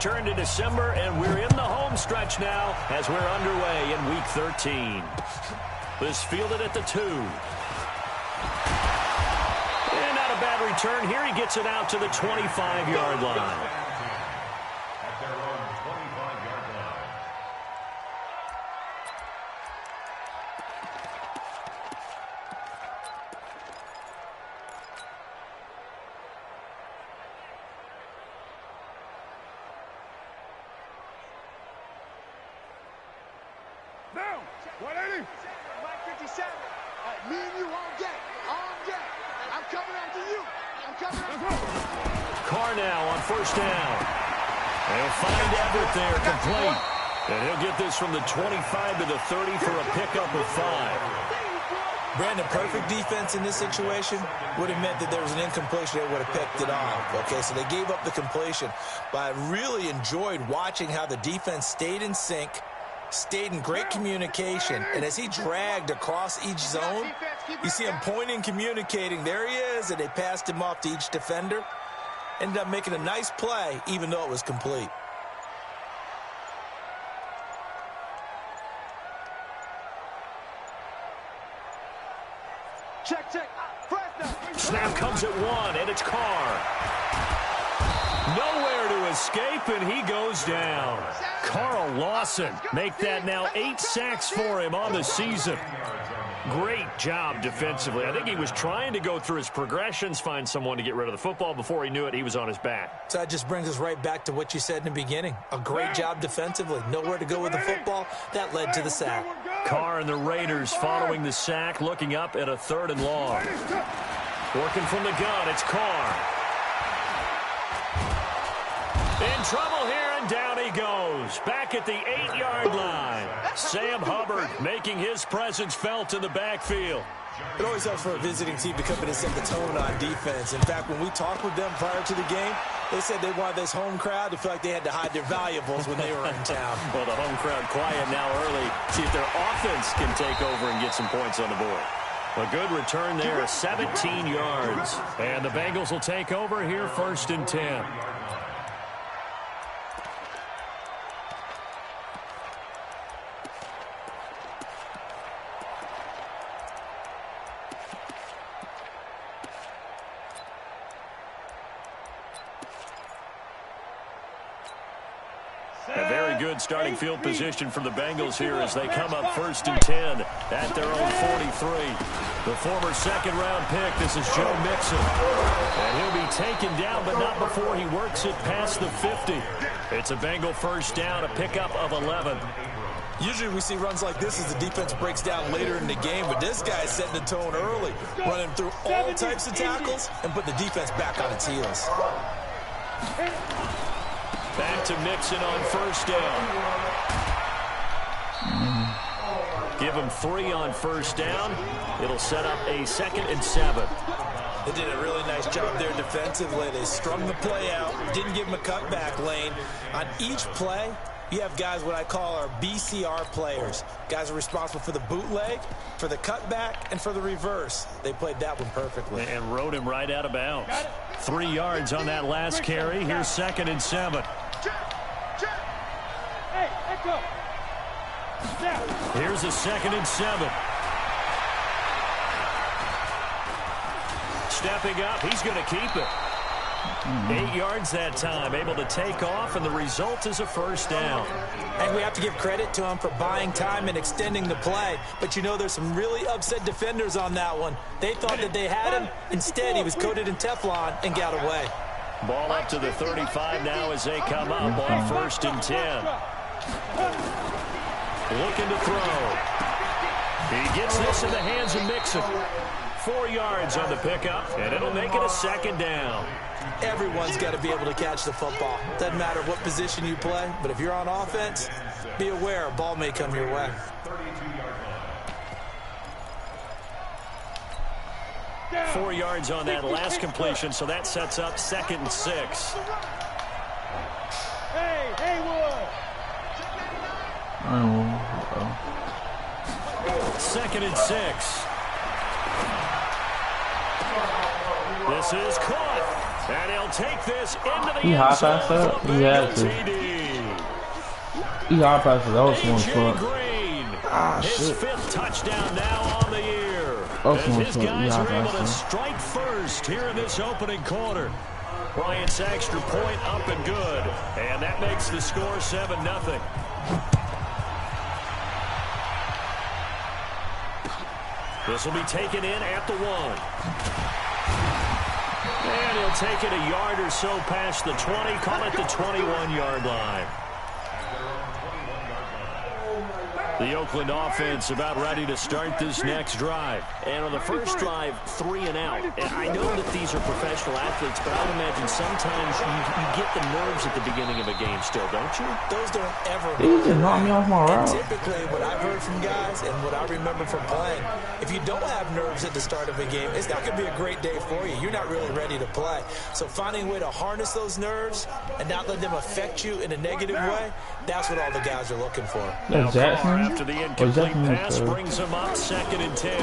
Turn to December, and we're in the home stretch now as we're underway in Week 13. This fielded at the 2. And not a bad return here. He gets it out to the 25-yard line. Now, 180. Mike 57. Me and you on deck. On deck. I'm coming after you. I'm coming after you. Carr now on first down. They'll find Everett there, complete. And he'll get this from the 25 to the 30 for a pickup of 5. Brandon, perfect defense in this situation would have meant that there was an incompletion. They would have picked it off. Okay, so they gave up the completion. But I really enjoyed watching how the defense stayed in sync, stayed in great communication, and as he dragged across each zone, you see him pointing, communicating. There he is, and they passed him off to each defender. Ended up making a nice play, even though it was complete. Check, check. Snap comes at 1, and it's Carr. Nowhere to escape, and he goes down. Carl Lawson make that now 8 sacks for him on the season. Great job defensively. I think he was trying to go through his progressions, find someone to get rid of the football. Before he knew it, he was on his back. So that just brings us right back to what you said in the beginning. A great job defensively. Nowhere to go with the football. That led to the sack. Carr and the Raiders following the sack, looking up at a 3rd and long. Working from the gun, it's Carr. In trouble here, and down he goes. Back at the 8-yard line. Sam Hubbard making his presence felt in the backfield. It always helps for a visiting team to come in and set the tone on defense. In fact, when we talked with them prior to the game, they said they wanted this home crowd to feel like they had to hide their valuables when they were in town. Well, the home crowd quiet now early. See if their offense can take over and get some points on the board. A good return there, 17 yards. And the Bengals will take over here, 1st and 10. A very good starting field position for the Bengals here as they come up 1st and 10 at their own 43. The former 2nd-round pick, this is Joe Mixon. And he'll be taken down, but not before he works it past the 50. It's a Bengal 1st down, a pickup of 11. Usually we see runs like this as the defense breaks down later in the game, but this guy is setting the tone early, running through all types of tackles and put the defense back on its heels. Back to Mixon on 1st down. Give him 3 on 1st down. It'll set up a 2nd and 7. They did a really nice job there defensively. They strung the play out, didn't give him a cutback lane. On each play, you have guys what I call our BCR players. Guys are responsible for the bootleg, for the cutback, and for the reverse. They played that one perfectly. And rode him right out of bounds. 3 yards on that last carry. Here's 2nd and 7. Here's a 2nd and 7. Stepping up, he's going to keep it. 8 yards that time, able to take off, and the result is a 1st down. And we have to give credit to him for buying time and extending the play. But you know, there's some really upset defenders on that one. They thought that they had him. Instead, he was coated in Teflon and got away. Ball up to the 35 now as they come up on 1st and 10. Looking to throw. He gets this in the hands of Mixon. 4 yards on the pickup, and it'll make it a 2nd down. Everyone's got to be able to catch the football. Doesn't matter what position you play, but if you're on offense, be aware a ball may come your way. Four yards on that last completion, so that sets up 2nd and 6. Hey, Haywood! 2nd and 6. This is caught. And he'll take this into the He end high zone passed for up. the He had Bengal to. TD. He high passed it. That was one A.J. foot. Green, Ah, his shit. 5th touchdown now on the year. Oh, As his he guys high are able to passed strike first here in this opening quarter. Bryant's extra point up and good. And that makes the score 7-0. This will be taken in at the 1. And he'll take it a yard or so past the 20, call it the 21-yard line. The Oakland offense about ready to start this next drive. And on the first drive, 3 and out. And I know that these are professional athletes, but I would imagine sometimes you get the nerves at the beginning of a game still, don't you? Those don't ever He just knocked me off my And route. typically, what I've heard from guys and what I remember from playing, if you don't have nerves at the start of a game, it's not going to be a great day for you. You're not really ready to play. So finding a way to harness those nerves and not let them affect you in a negative way, that's what all the guys are looking for. That's Jackson. After the Or incomplete Jackson pass was, brings him up 2nd and 10.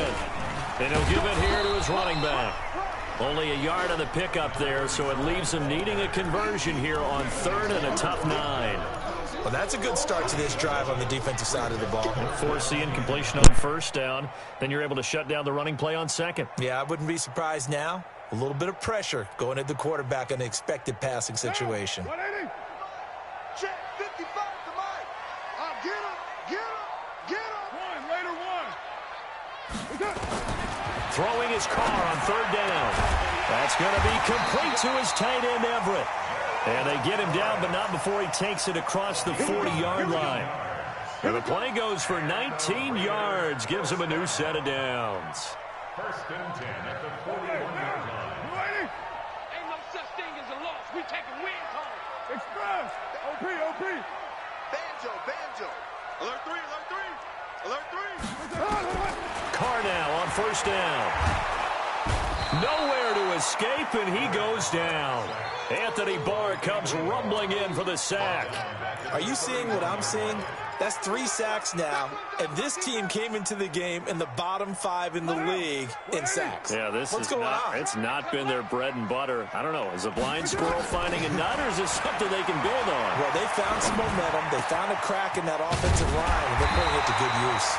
And he'll give it here to his running back. Only a yard on the pickup there, so it leaves him needing a conversion here on 3rd and a tough 9. Well, that's a good start to this drive on the defensive side of the ball. Force the incompletion on 1st down. Then you're able to shut down the running play on 2nd. Yeah, I wouldn't be surprised now. A little bit of pressure going at the quarterback in an expected passing situation. 180. Check 55 to Mike. Get him. Get him. Get him. One. Later one. We're good. Throwing his car on 3rd down. That's going to be complete to his tight end, Everett. And they get him down, but not before he takes it across the 40-yard line. And the play goes for 19 yards, gives him a new set of downs. 1st and 10 at the 41-yard line. Ain't no such thing as a loss. We taking wins home. Express. OP. Banjo. Alert 3. Carr now on 1st down. Nowhere to escape, and he goes down. Anthony Barr comes rumbling in for the sack. Are you seeing what I'm seeing? That's 3 sacks now, and this team came into the game in the bottom 5 in the league in sacks. Yeah, What's going on? It's not been their bread and butter. I don't know. Is a blind squirrel finding a nut, or is this something they can build on? Well, they found some momentum. They found a crack in that offensive line, and they're putting it to good use.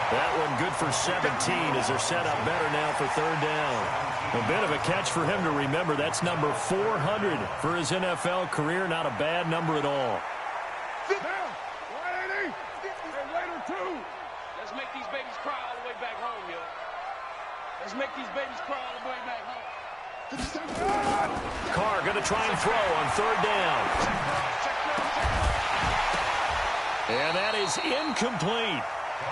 That one good for 17 as they're set up better now for 3rd down. A bit of a catch for him to remember. That's number 400 for his NFL career. Not a bad number at all. Down. 180. And later 2. Let's make these babies cry all the way back home, yo. Let's make these babies cry all the way back home. Carr going to try and throw on 3rd down. And that is incomplete.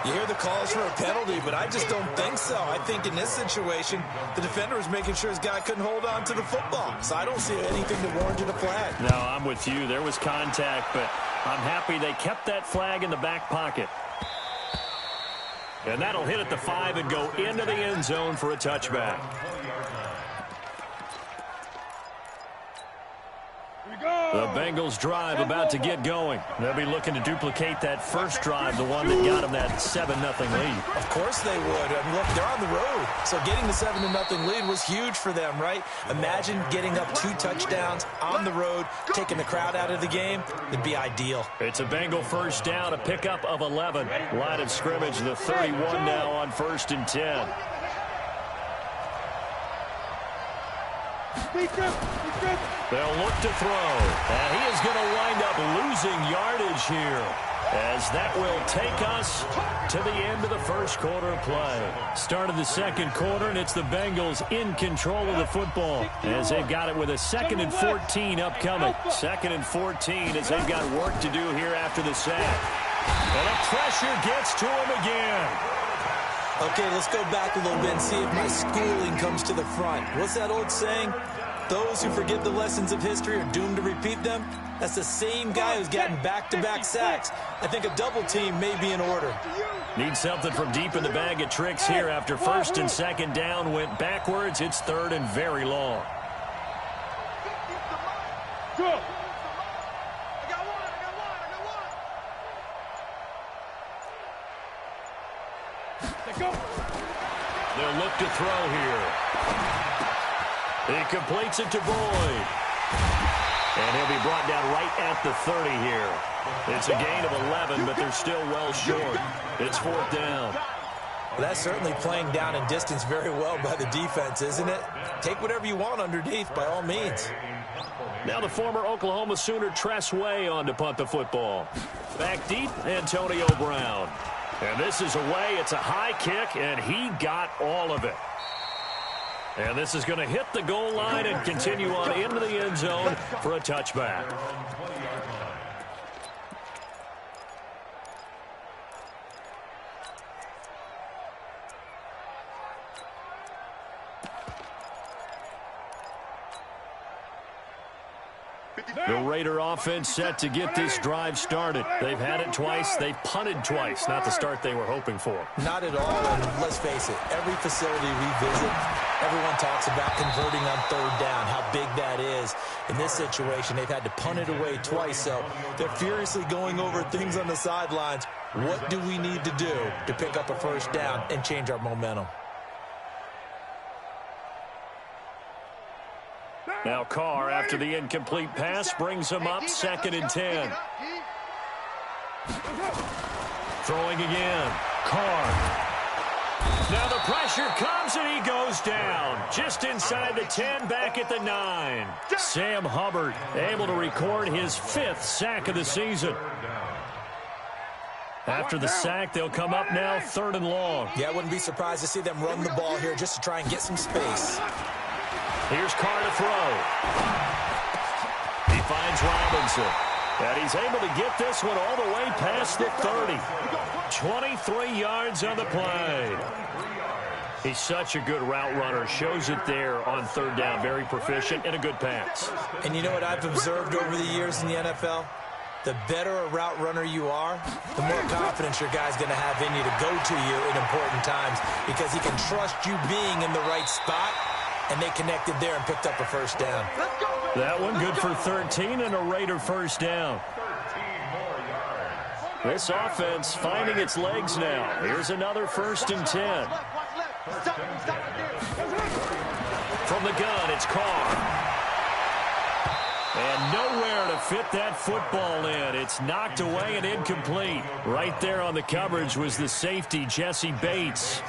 You hear the calls for a penalty, but I just don't think so. I think in this situation, the defender was making sure his guy couldn't hold on to the football. So I don't see anything that warranted a flag. No, I'm with you. There was contact, but I'm happy they kept that flag in the back pocket. And that'll hit at the 5 and go into the end zone for a touchback. The Bengals drive about to get going. They'll be looking to duplicate that first drive, the one that got them that 7-0 lead. Of course they would. I mean, look, they're on the road. So getting the 7-0 lead was huge for them, right? Imagine getting up 2 touchdowns on the road, taking the crowd out of the game. It'd be ideal. It's a Bengal 1st down, a pickup of 11. Line of scrimmage, the 31 now on 1st and 10. They'll look to throw, and he is going to wind up losing yardage here, as that will take us to the end of the 1st quarter of play. Start of the 2nd quarter, and it's the Bengals in control of the football, as they've got it with a 2nd and 14 upcoming. 2nd and 14 as they've got work to do here after the sack. And the pressure gets to him again. Okay, let's go back a little bit and see if my schooling comes to the front. What's that old saying? Those who forget the lessons of history are doomed to repeat them. That's the same guy who's gotten back-to-back sacks. I think a double team may be in order. Need something from deep in the bag of tricks here after 1st and 2nd down went backwards. It's 3rd and very long. Go. They'll look to throw here. He completes it to Boyd. And he'll be brought down right at the 30 here. It's a gain of 11, but they're still well short. It's 4th down. Well, that's certainly playing down and distance very well by the defense, isn't it? Take whatever you want underneath, by all means. Now the former Oklahoma Sooner Tress Way on to punt the football. Back deep, Antonio Brown. And this is away. It's a high kick, and he got all of it. And this is going to hit the goal line and continue on into the end zone for a touchback. The Raider offense set to get this drive started. They've had it twice. They've punted twice. Not the start they were hoping for. Not at all, and let's face it, every facility we visit, everyone talks about converting on 3rd down, how big that is. In this situation, they've had to punt it away twice, so they're furiously going over things on the sidelines. What do we need to do to pick up a 1st down and change our momentum? Now Carr, after the incomplete pass, brings him up 2nd and 10. Throwing again. Carr. Now the pressure comes and he goes down. Just inside the 10, back at the 9. Sam Hubbard able to record his 5th sack of the season. After the sack, they'll come up now 3rd and long. Yeah, I wouldn't be surprised to see them run the ball here just to try and get some space. Here's Carr to throw. He finds Robinson. And he's able to get this one all the way past the 30. 23 yards on the play. He's such a good route runner. Shows it there on 3rd down. Very proficient and a good pass. And you know what I've observed over the years in the NFL? The better a route runner you are, the more confidence your guy's going to have in you to go to you in important times because he can trust you being in the right spot. And they connected there and picked up a 1st down. That one good for 13 and a Raider 1st down. This offense finding its legs now. Here's another 1st and 10. From the gun, it's Carr. And nowhere to fit that football in. It's knocked away and incomplete. Right there on the coverage was the safety, Jesse Bates.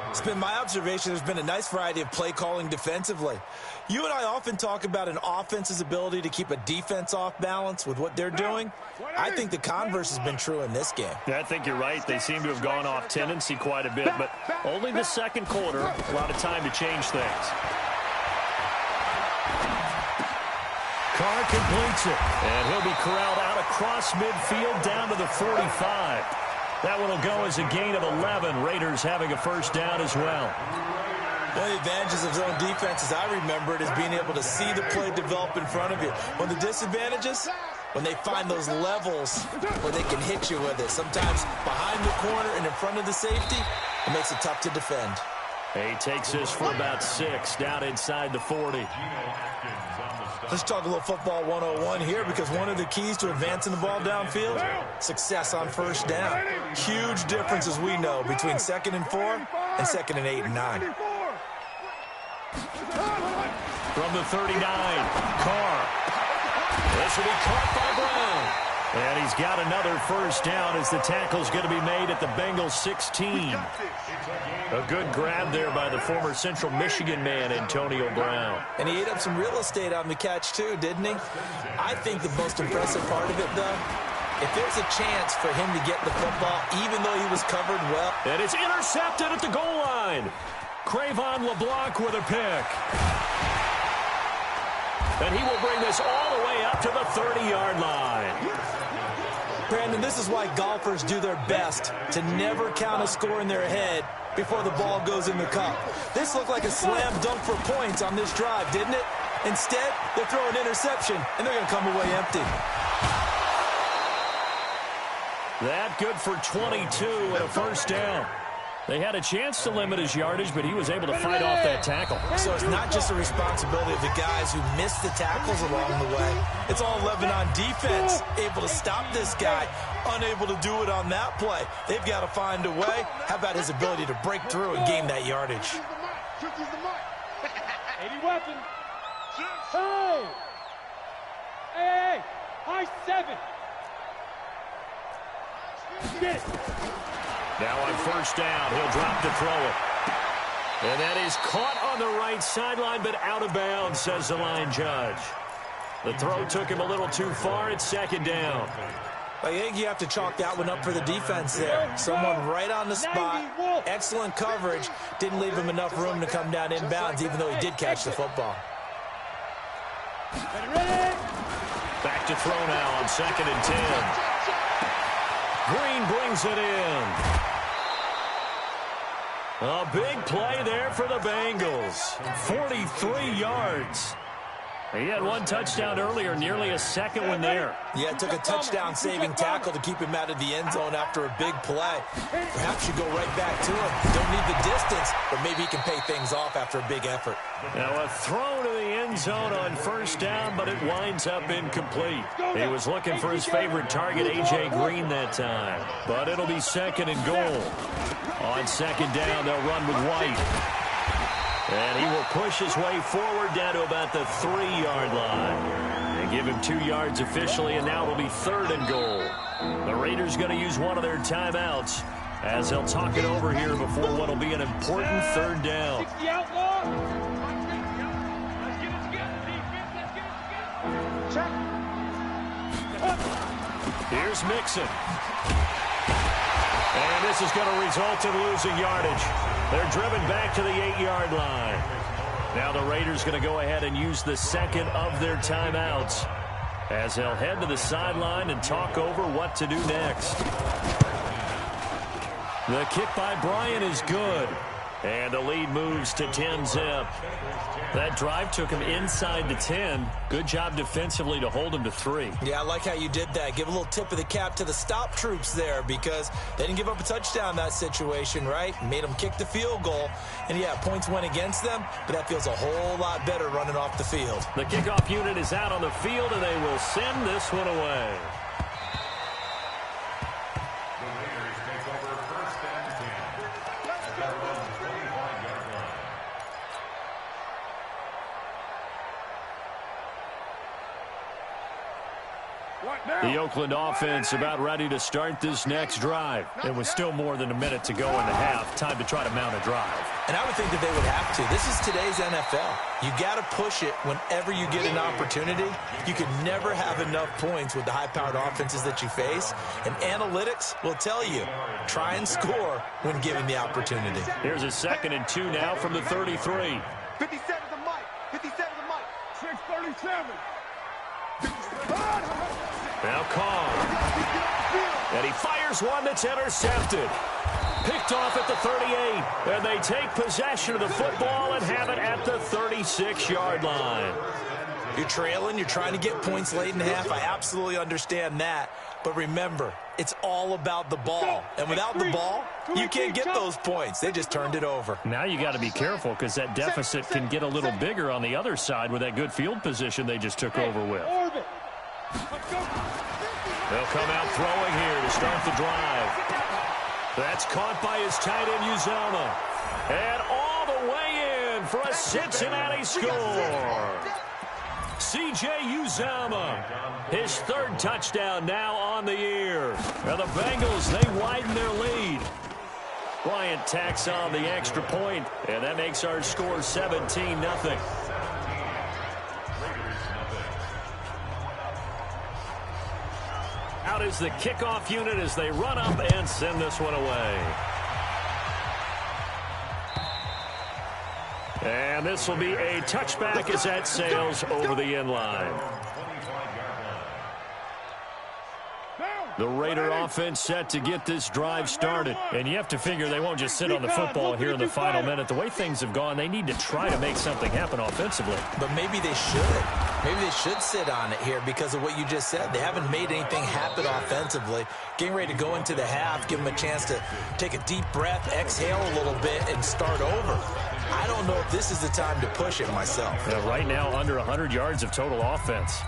It's been my observation there's been a nice variety of play calling defensively. You and I often talk about an offense's ability to keep a defense off balance with what they're doing. I think the converse has been true in this game. Yeah, I think you're right. They seem to have gone off tendency quite a bit, but only the 2nd quarter, a lot of time to change things. Carr completes it, and he'll be corralled out across midfield down to the 45. That one will go as a gain of 11. Raiders having a 1st down as well. One of the advantages of zone defense, as I remember it, is being able to see the play develop in front of you. One of the disadvantages, when they find those levels where they can hit you with it. Sometimes behind the corner and in front of the safety, it makes it tough to defend. He takes this for about 6 down inside the 40. Let's talk a little football 101 here because one of the keys to advancing the ball downfield, success on 1st down. Huge difference, as we know, between 2nd and 4 and 2nd and 8 and 9. From the 39, Carr. This will be caught by Brown. And he's got another 1st down as the tackle's going to be made at the Bengals 16. A good grab there by the former Central Michigan man, Antonio Brown. And he ate up some real estate on the catch, too, didn't he? I think the most impressive part of it, though, if there's a chance for him to get the football, even though he was covered well. And it's intercepted at the goal line. Cravon LeBlanc with a pick. And he will bring this all the way up to the 30-yard line. Brandon, this is why golfers do their best to never count a score in their head before the ball goes in the cup. This looked like a slam dunk for points on this drive, didn't it? Instead, they throw an interception, and they're going to come away empty. That good for 22 and a 1st down. They had a chance to limit his yardage, but he was able to fight off that tackle. So it's not just the responsibility of the guys who missed the tackles along the way. It's all 11 on defense, able to stop this guy, unable to do it on that play. They've got to find a way. How about his ability to break through and gain that yardage? 80 weapon. Hey! Hey! High 7! Get it! Now on first down, he'll drop to throw it. And that is caught on the right sideline, but out of bounds, says the line judge. The throw took him a little too far. It's second down. I think you have to chalk that one up for the defense there. Someone right on the spot. Excellent coverage. Didn't leave him enough room to come down inbounds, even though he did catch the football. Back to throw now on 2nd and 10. Green brings it in. A big play there for the Bengals. 43 yards. He had one touchdown earlier, nearly a second one there. Yeah, it took a touchdown-saving tackle to keep him out of the end zone after a big play. Perhaps you go right back to him. Don't need the distance, but maybe he can pay things off after a big effort. Now a throw to the end zone on first down, but it winds up incomplete. He was looking for his favorite target, A.J. Green, that time. But it'll be 2nd and goal. On 2nd down, they'll run with White. And he will push his way forward down to about the 3-yard line. They give him 2 yards officially, and now it'll be 3rd and goal. The Raiders going to use one of their timeouts as they'll talk it over here before what will be an important 3rd down. Here's Mixon. And this is going to result in losing yardage. They're driven back to the 8-yard line. Now the Raiders going to go ahead and use the 2nd of their timeouts as they'll head to the sideline and talk over what to do next. The kick by Bryant is good. And the lead moves to 10-zip. That drive took him inside the 10. Good job defensively to hold him to 3. Yeah, I like how you did that. Give a little tip of the cap to the stop troops there because they didn't give up a touchdown in that situation, right? Made them kick the field goal. And, yeah, points went against them, but that feels a whole lot better running off the field. The kickoff unit is out on the field, and they will send this one away. The Oakland offense about ready to start this next drive. It was still more than a minute to go in the half. Time to try to mount a drive. And I would think that they would have to. This is today's NFL. You got to push it whenever you get an opportunity. You can never have enough points with the high-powered offenses that you face. And analytics will tell you, try and score when given the opportunity. Here's a 2nd and 2 now from the 33. 57 to Mike. 57 to Mike. 637. Now Kong. And he fires one that's intercepted. Picked off at the 38. And they take possession of the football and have it at the 36-yard line. You're trailing. You're trying to get points late in the half. I absolutely understand that. But remember, it's all about the ball. And without the ball, you can't get those points. They just turned it over. Now you got to be careful because that deficit can get a little bigger on the other side with that good field position they just took over with. They'll come out throwing here to start the drive. That's caught by his tight end, Uzomah. And all the way in for a Cincinnati score. C.J. Uzomah, his 3rd touchdown now on the year. Now the Bengals, they widen their lead. Bryant tacks on the extra point, and that makes our score 17-0. Out is the kickoff unit as they run up and send this one away. And this will be a touchback as that sails over the end line. The Raider offense set to get this drive started. And you have to figure they won't just sit on the football here in the final minute. The way things have gone, they need to try to make something happen offensively. But maybe they should. Maybe they should sit on it here because of what you just said. They haven't made anything happen offensively. Getting ready to go into the half, give them a chance to take a deep breath, exhale a little bit, and start over. I don't know if this is the time to push it myself. Yeah, right now, under 100 yards of total offense.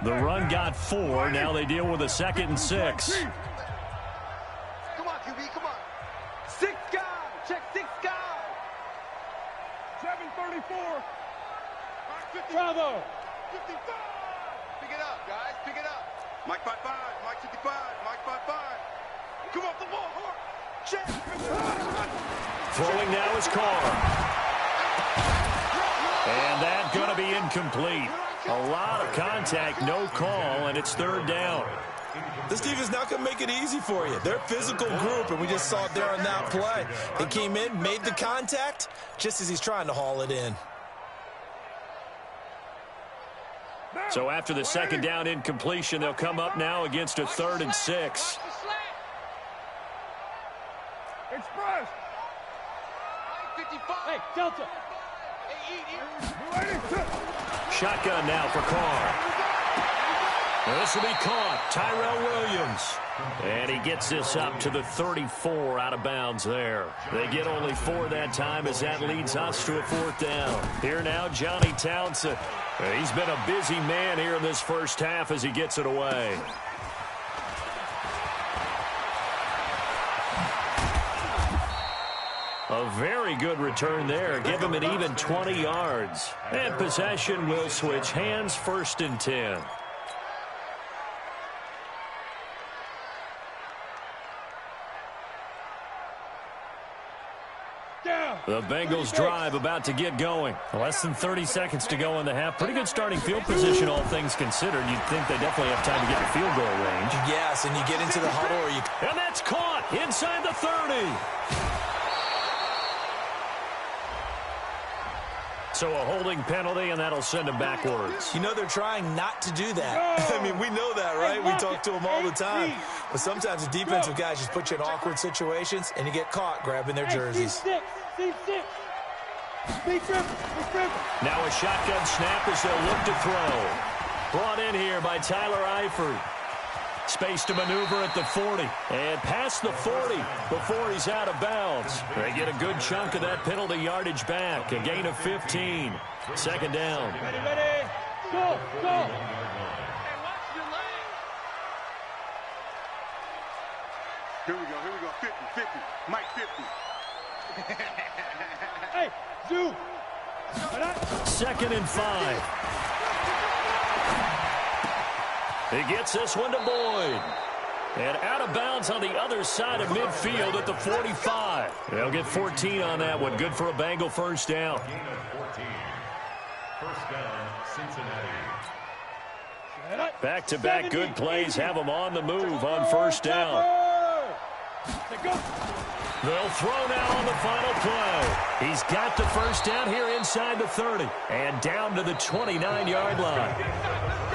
The run got 4. Now they deal with a 2nd and 6. Come on, QB, come on. 6 guys. Bravo. 55. Pick it up, guys. Pick it up. Mike 55. Mike 55. Mike 55. Come off the ball. Hard. Check. Throwing now is Carr. And that's going to be incomplete. A lot of contact, no call, and it's third down. This defense not going to make it easy for you. They're a physical group, and we just saw it there on that play. They came in, made the contact, just as he's trying to haul it in. So after the second down incompletion, they'll come up now against a 3rd and 6. Express. 55. Hey, Delta. Shotgun now for Carr. This will be caught. Tyrell Williams. And he gets this up to the 34 out of bounds there. They get only 4 that time as that leads us to a 4th down. Here now, Johnny Townsend. He's been a busy man here in this first half as he gets it away. A very good return there. Give him an even 20 yards. And possession will switch hands, 1st and 10. The Bengals drive about to get going. Less than 30 seconds to go in the half. Pretty good starting field position, all things considered. You'd think they definitely have time to get in field goal range. Yes, and you get into the huddle or you... And that's caught inside the 30. So a holding penalty, and that'll send him backwards. You know they're trying not to do that. I mean, we know that, right? We talk to them all the time. But sometimes the defensive guys just put you in awkward situations, and you get caught grabbing their jerseys. Now a shotgun snap as they'll look to throw. Brought in here by Tyler Eifert. Space to maneuver at the 40. And past the 40 before he's out of bounds. They get a good chunk of that penalty yardage back. A gain of 15. 2nd down. Ready. Go. Hey, watch your leg. Here we go. 50. Mike 50. Hey, Zoo. 2nd and 5. He gets this one to Boyd. And out of bounds on the other side of midfield at the 45. They'll get 14 on that one. Good for a Bengal 1st down. Gain of 14. 1st down, Cincinnati. Back-to-back good plays have them on the move on 1st down. They'll throw now on the final play. He's got the 1st down here inside the 30 and down to the 29-yard line.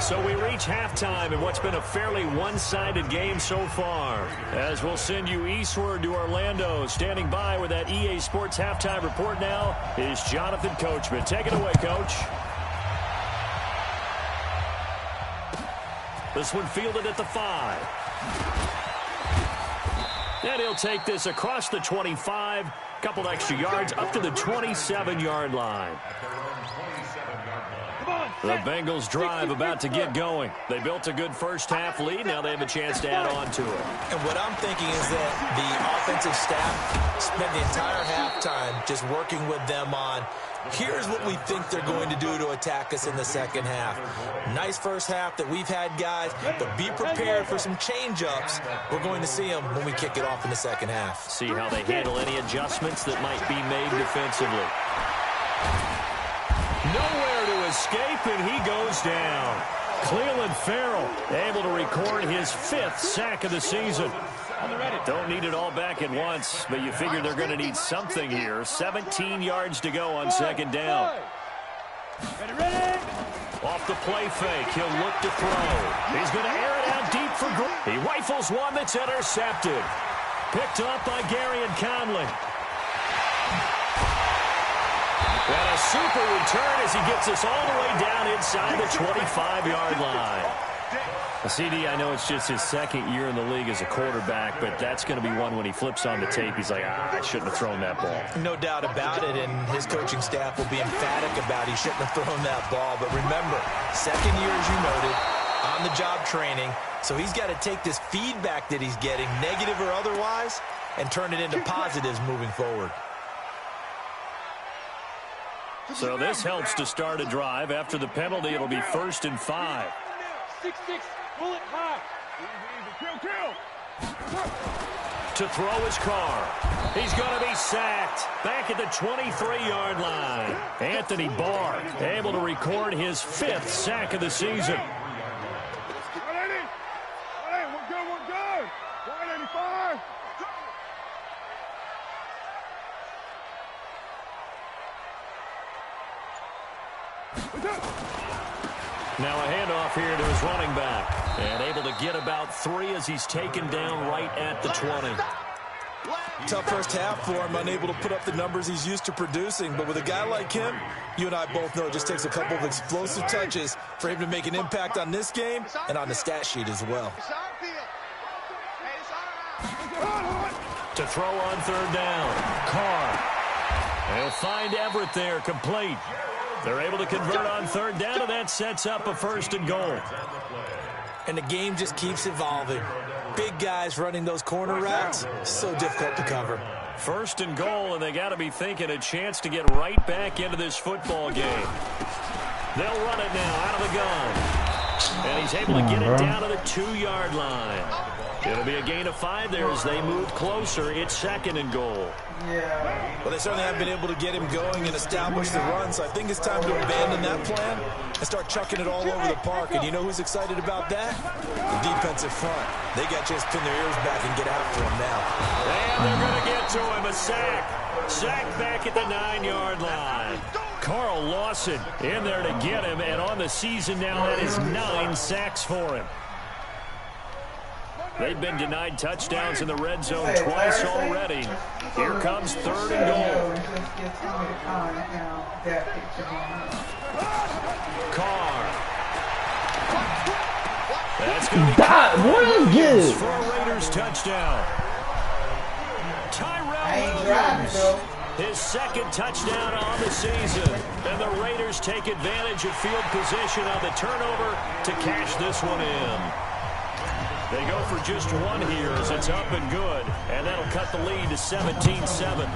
So we reach halftime in what's been a fairly one-sided game so far. As we'll send you eastward to Orlando. Standing by with that EA Sports halftime report now is Jonathan Coachman. Take it away, Coach. This one fielded at the 5. And he'll take this across the 25. Couple extra yards up to the 27-yard line. The Bengals drive about to get going. They built a good first half lead. Now they have a chance to add on to it. And what I'm thinking is that the offensive staff spent the entire halftime just working with them on, here's what we think they're going to do to attack us in the second half. Nice first half that we've had, guys, but be prepared for some change-ups. We're going to see them when we kick it off in the second half. See how they handle any adjustments that might be made defensively. Nowhere to escape, and he goes down. Cleveland Farrell able to record his 5th sack of the season. Don't need it all back at once, but you figure they're going to need something here. 17 yards to go on 2nd down. Off the play fake, he'll look to throw. He's going to air it out deep for Grant. He rifles one that's intercepted. Picked up by Gary and Conley. And a super return as he gets us all the way down inside the 25-yard line. CD, I know it's just his 2nd year in the league as a quarterback, but that's going to be one when he flips on the tape. He's like, I shouldn't have thrown that ball. No doubt about it, and his coaching staff will be emphatic about he shouldn't have thrown that ball. But remember, 2nd year, as you noted, on-the-job training, so he's got to take this feedback that he's getting, negative or otherwise, and turn it into positives moving forward. So this helps to start a drive. After the penalty, it'll be 1st and 5. 6-6, bullet high. Kill. To throw his car. He's going to be sacked. Back at the 23-yard line. Anthony Barr able to record his 5th sack of the season. 180. We're good. 185. Now a handoff here to his running back. And able to get about 3 as he's taken down right at the 20. Tough first half for him, unable to put up the numbers he's used to producing. But with a guy like him, you and I both know it just takes a couple of explosive touches for him to make an impact on this game and on the stat sheet as well. To throw on 3rd down. Carr. He'll find Everett there, complete. They're able to convert on 3rd down, and that sets up a 1st and goal. And the game just keeps evolving. Big guys running those corner routes, so difficult to cover. 1st and goal, and they got to be thinking a chance to get right back into this football game. They'll run it now out of the gun. And he's able to get it down to the 2-yard line. It'll be a gain of 5 there as they move closer. It's 2nd and goal. Well, they certainly haven't been able to get him going and establish the run, so I think it's time to abandon that plan and start chucking it all over the park. And you know who's excited about that? The defensive front. They got to just pin their ears back and get after him now. And they're going to get to him. A sack. Sack back at the 9-yard line. Carl Lawson in there to get him, and on the season now, that is 9 sacks for him. They've been denied touchdowns in the red zone twice already. Here comes 3rd and goal. Carr. That's going to be good for a Raiders touchdown. Tyrell Williams, his 2nd touchdown on the season. And the Raiders take advantage of field position on the turnover to cash this one in. They go for just 1 here as it's up and good. And that'll cut the lead to 17-7.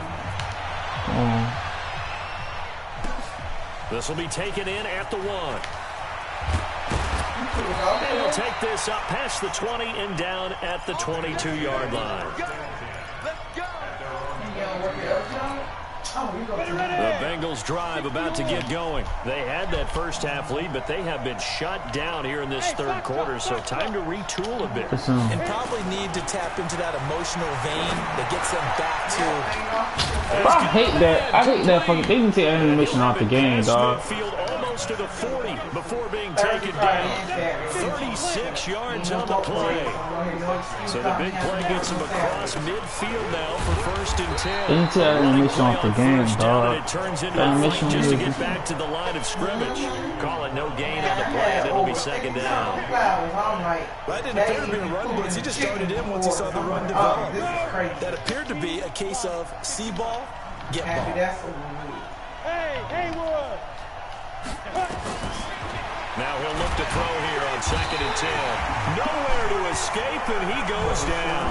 This will be taken in at the 1. And he'll take this up past the 20 and down at the 22-yard line. The Bengals drive about to get going. They had that first half lead, but they have been shut down here in this 3rd quarter, so time to retool a bit. And probably need to tap into that emotional vein that gets them back to... I hate that. I hate that fucking... They didn't take animation off the game, dog. Almost to the 40 before being taken down. 36 yards on the play. So the big play gets him across midfield now for 1st and 10. They didn't take animation off the game, dog. It turns into a fight just to get back to the line of scrimmage. Call it no gain on the play, and it'll be 2nd down. That didn't appear to be a run blitz. He just started in once he saw the run develop. That appeared to be a case of see ball, get ball. Hey, Wood. Now he'll look to throw here on 2nd and 10. Nowhere to escape, and he goes down.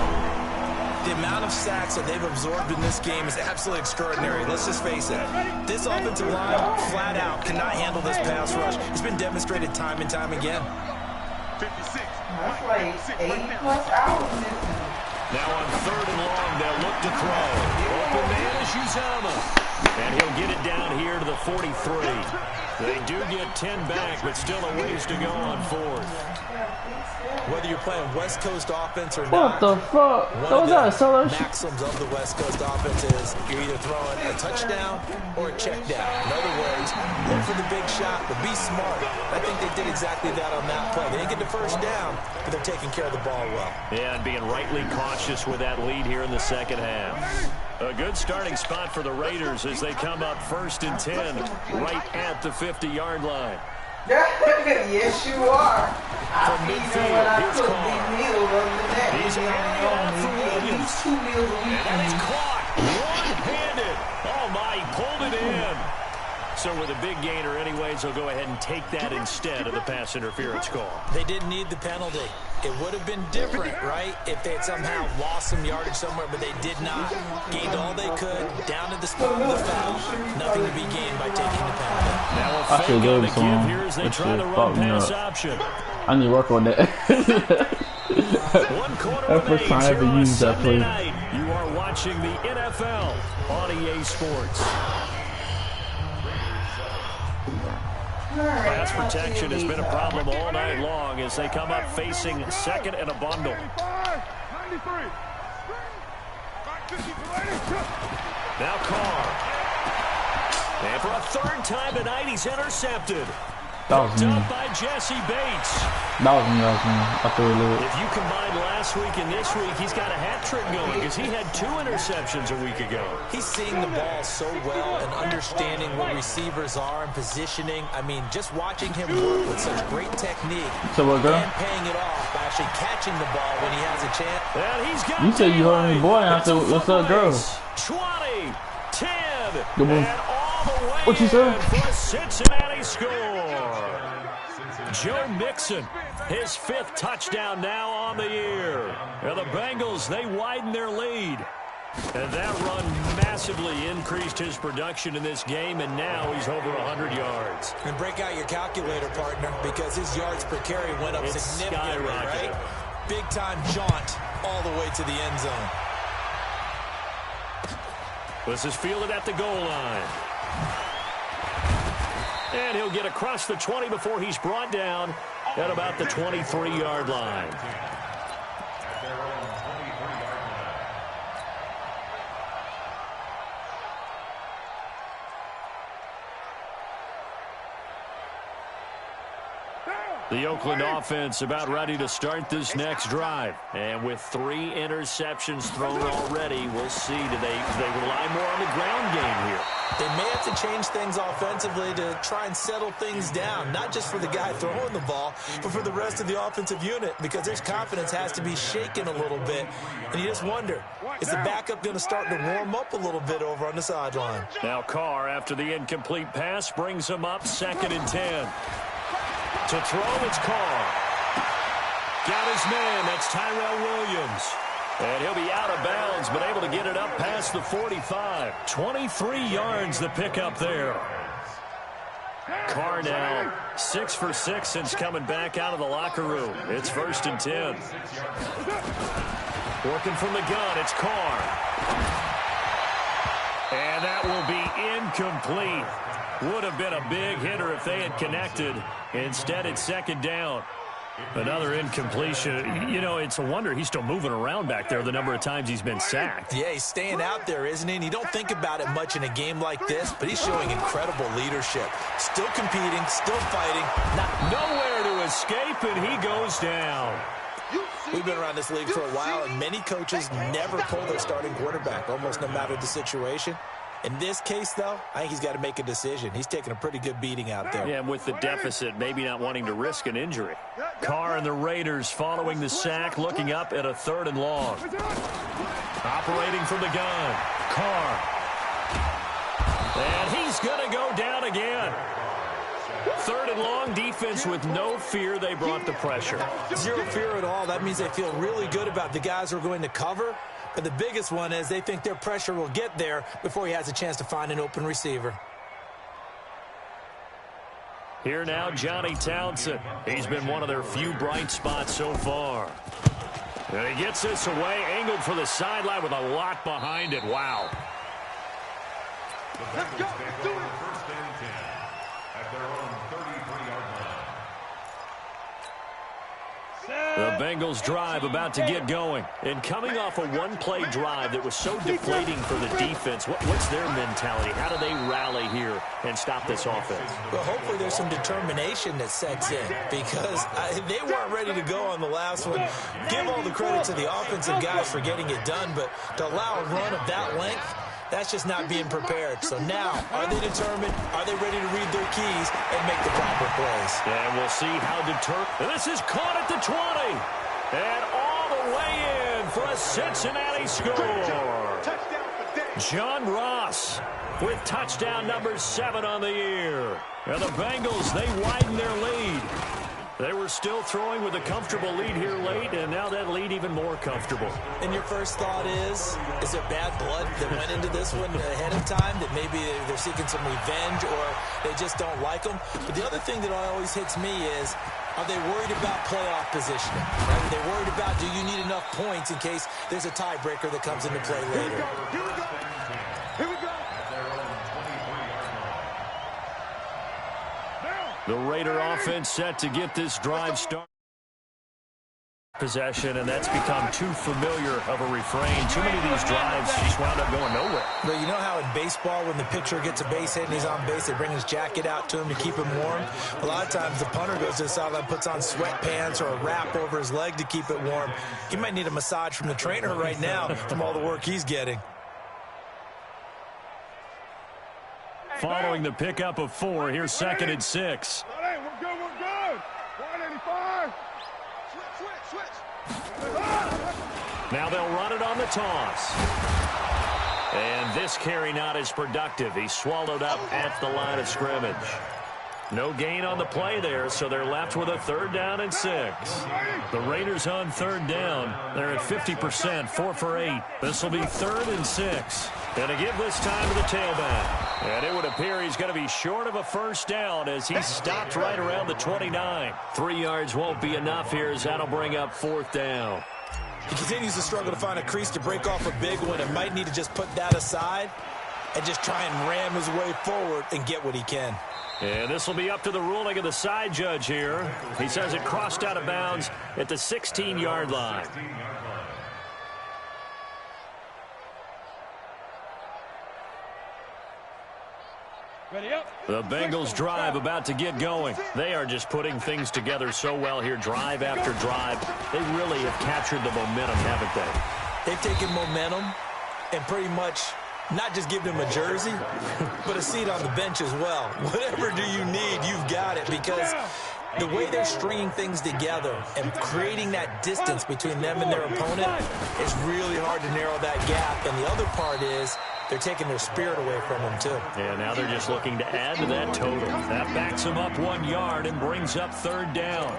The amount of sacks that they've absorbed in this game is absolutely extraordinary. Let's just face it. This offensive line, flat out, cannot handle this pass rush. It's been demonstrated time and time again. 56. That's like 80+ hours missing. Now on 3rd and long, they'll look to throw. Open man is Uzama. And he'll get it down here to the 43. They do get 10 back, but still a ways to go on 4th. Whether you're playing West Coast offense or What not, the fuck? one of the maxims of the West Coast offense is you're either throwing a touchdown or a check down. In other words, look for the big shot, but be smart. I think they did exactly that on that play. They didn't get the first down, but they're taking care of the ball well. Yeah, and being rightly cautious with that lead here in the 2nd half. A good starting spot for the Raiders as they come up 1st and 10 right at the 50-yard line. Yes, you are. From midfield, here's Carr. He's He's 2 meals a week. And it's caught one-handed. Oh, my, he pulled it in. So with a big gainer anyways, they'll go ahead and take that instead of the pass interference call. They didn't need the penalty. It would have been different, right, if they had somehow lost some yardage somewhere, but they did not. Gained all they could, down to the spot of the foul. Nothing to be gained by taking the penalty. Now a fake on the give here as they try the run pass option. I need to work on that. One quarter That's the first time I ever used that play. You are watching the NFL on EA Sports. Pass protection has been a problem all night long as they come up facing second and a bundle. Now Carr. And for a third time tonight, he's intercepted. That was Picked me. up by Jesse Bates. That was me. I threw a little. If you combine last week and this week, he's got a hat trick going because he had 2 interceptions a week ago. He's seeing the ball so well and understanding what receivers are and positioning. I mean, just watching him work with such great technique So what, girl? and paying it off by actually catching the ball when he has a chance. And he's got You said you heard me, boy. I said, what's up, girl? 20, 10, Good move. and all the way What you say? in for a Cincinnati score. Joe Mixon, his 5th touchdown now on the year. And the Bengals, they widen their lead. And that run massively increased his production in this game, and now he's over 100 yards. And break out your calculator, partner, because his yards per carry went up It's significantly, skyrocketed. right? Big-time jaunt all the way to the end zone. This is fielded at the goal line. And he'll get across the 20 before he's brought down at about the 23-yard line. The Oakland offense about ready to start this next drive. And with 3 interceptions thrown already, we'll see. Do they rely more on the ground game here? They may have to change things offensively to try and settle things down, not just for the guy throwing the ball, but for the rest of the offensive unit, because their confidence has to be shaken a little bit. And you just wonder, is the backup going to start to warm up a little bit over on the sideline? Now Carr, after the incomplete pass, brings him up 2nd and 10. To throw, it's Carr. Got his man. That's Tyrell Williams. And he'll be out of bounds, but able to get it up past the 45. 23 yards the pickup there. Carr now 6 for 6 since coming back out of the locker room. It's 1st and 10. Working from the gun, it's Carr. And that will be incomplete. Would have been a big hitter if they had connected. Instead, it's 2nd down. Another incompletion. You know, it's a wonder he's still moving around back there the number of times he's been sacked. Yeah, he's staying out there, isn't he? And you don't think about it much in a game like this, but he's showing incredible leadership. Still competing, still fighting. Nowhere to escape, and he goes down. We've been around this league for a while, and many coaches never pull their starting quarterback, almost no matter the situation. In this case, though, I think he's got to make a decision. He's taking a pretty good beating out there. Yeah, and with the deficit, maybe not wanting to risk an injury. Carr and the Raiders following the sack, looking up at a 3rd and long. Operating from the gun, Carr. And he's going to go down again. 3rd and long, defense with no fear. They brought the pressure. Zero fear at all. That means they feel really good about the guys who are going to cover. But the biggest one is they think their pressure will get there before he has a chance to find an open receiver. Here now, Johnny Townsend. He's been one of their few bright spots so far. And he gets this away, angled for the sideline with a lot behind it. Wow. Let's go. Let's do it. 1st and 10 at their own 33-yard line. The Bengals drive about to get going. And coming off a one-play drive that was so deflating for the defense, what's their mentality? How do they rally here and stop this offense? Well, hopefully there's some determination that sets in because they weren't ready to go on the last one. Give all the credit to the offensive guys for getting it done, but to allow a run of that length, that's just not being prepared. So now, are they determined? Are they ready to read their keys and make the proper plays? And we'll see how determined. This is caught at the 20. And all the way in for a Cincinnati score. Touchdown for Dave. John Ross with touchdown number 7 on the year. And the Bengals, they widen their lead. They were still throwing with a comfortable lead here late, and now that lead even more comfortable. And your first thought is there bad blood that went into this one ahead of time, that maybe they're seeking some revenge or they just don't like them? But the other thing that always hits me is, are they worried about playoff positioning? Right? Are they worried about, do you need enough points in case there's a tiebreaker that comes into play later? Here we go. Here we go. The Raider offense set to get this drive started. Possession, and that's become too familiar of a refrain. Too many of these drives just wound up going nowhere. But you know how in baseball, when the pitcher gets a base hit and he's on base, they bring his jacket out to him to keep him warm? A lot of times the punter goes to the sideline, puts on sweatpants or a wrap over his leg to keep it warm. He might need a massage from the trainer right now from all the work he's getting. Following the pickup of 4, here's 2nd and 6. Hey, we're good, we're good. 185. Switch. Now they'll run it on the toss. And this carry not as productive. He's swallowed up at the line of scrimmage. No gain on the play there, so they're left with a 3rd down and 6. The Raiders on 3rd down. They're at 50%, 4 for 8. This will be 3rd and 6. And to give this time to the tailback. And it would appear he's going to be short of a 1st down as he stopped right around the 29. 3 yards won't be enough here as that'll bring up 4th down. He continues to struggle to find a crease to break off a big one and might need to just put that aside and just try and ram his way forward and get what he can. And this will be up to the ruling of the side judge here. He says it crossed out of bounds at the 16-yard line. The Bengals drive about to get going. They are just putting things together so well here, drive after drive. They really have captured the momentum, haven't they? They've taken momentum and pretty much not just given him a jersey, but a seat on the bench as well. Whatever do you need, you've got it, because the way they're stringing things together and creating that distance between them and their opponent is really hard to narrow that gap. And the other part is they're taking their spirit away from them, too. Yeah, now they're just looking to add to that total. That backs them up 1 yard and brings up 3rd down.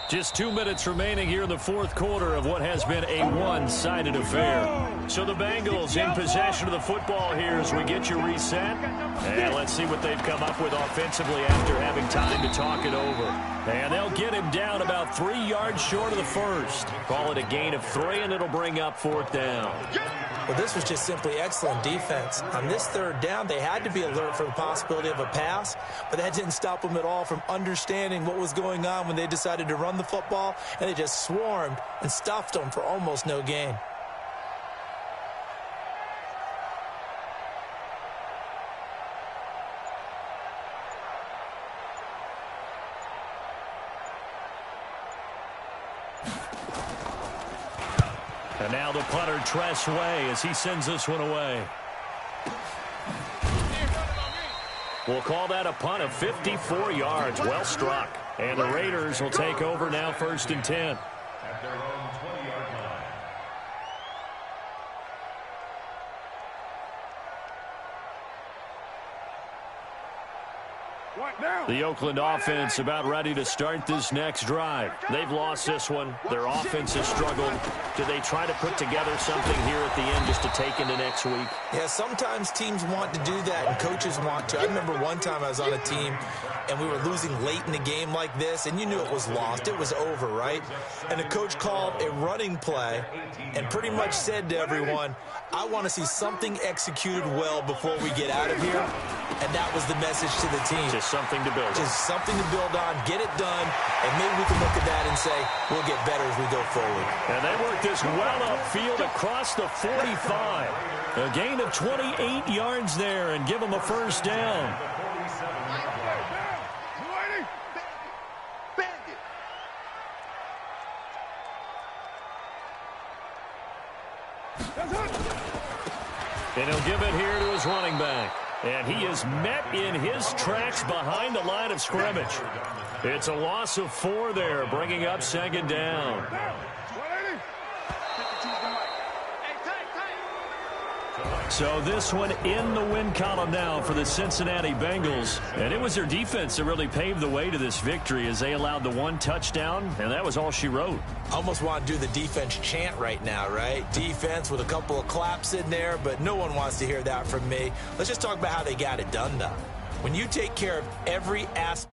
Just 2 minutes remaining here in the 4th quarter of what has been a one-sided affair. So the Bengals in possession of the football here as we get you reset. And let's see what they've come up with offensively after having time to talk it over. And they'll get him down about 3 yards short of the 1st. Call it a gain of 3, and it'll bring up 4th down. Well, this was just simply excellent defense. On this 3rd down, they had to be alert for the possibility of a pass, but that didn't stop them at all from understanding what was going on when they decided to run the football, and they just swarmed and stuffed them for almost no gain. And now the punter, Tress Way, as he sends this one away. We'll call that a punt of 54 yards. Well struck. And the Raiders will take over now 1st and 10. At their own 20-yard line. The Oakland offense about ready to start this next drive. They've lost this one. Their offense has struggled. Do they try to put together something here at the end just to take into next week? Yeah, sometimes teams want to do that and coaches want to. I remember one time I was on a team and we were losing late in the game like this, and you knew it was lost. It was over, right? And the coach called a running play and pretty much said to everyone, I want to see something executed well before we get out of here. And that was the message to the team. Just something to build on. Just something to build on, get it done, and maybe we can look at that and say, we'll get better as we go forward. And they work this well upfield across the 45. A gain of 28 yards there and give them a 1st down. And he'll give it here to his running back. And he is met in his tracks behind the line of scrimmage. It's a loss of 4 there, bringing up second down. So this one in the win column now for the Cincinnati Bengals. And it was their defense that really paved the way to this victory as they allowed the 1 touchdown, and that was all she wrote. I almost want to do the defense chant right now, right? Defense with a couple of claps in there, but no one wants to hear that from me. Let's just talk about how they got it done, though. When you take care of every aspect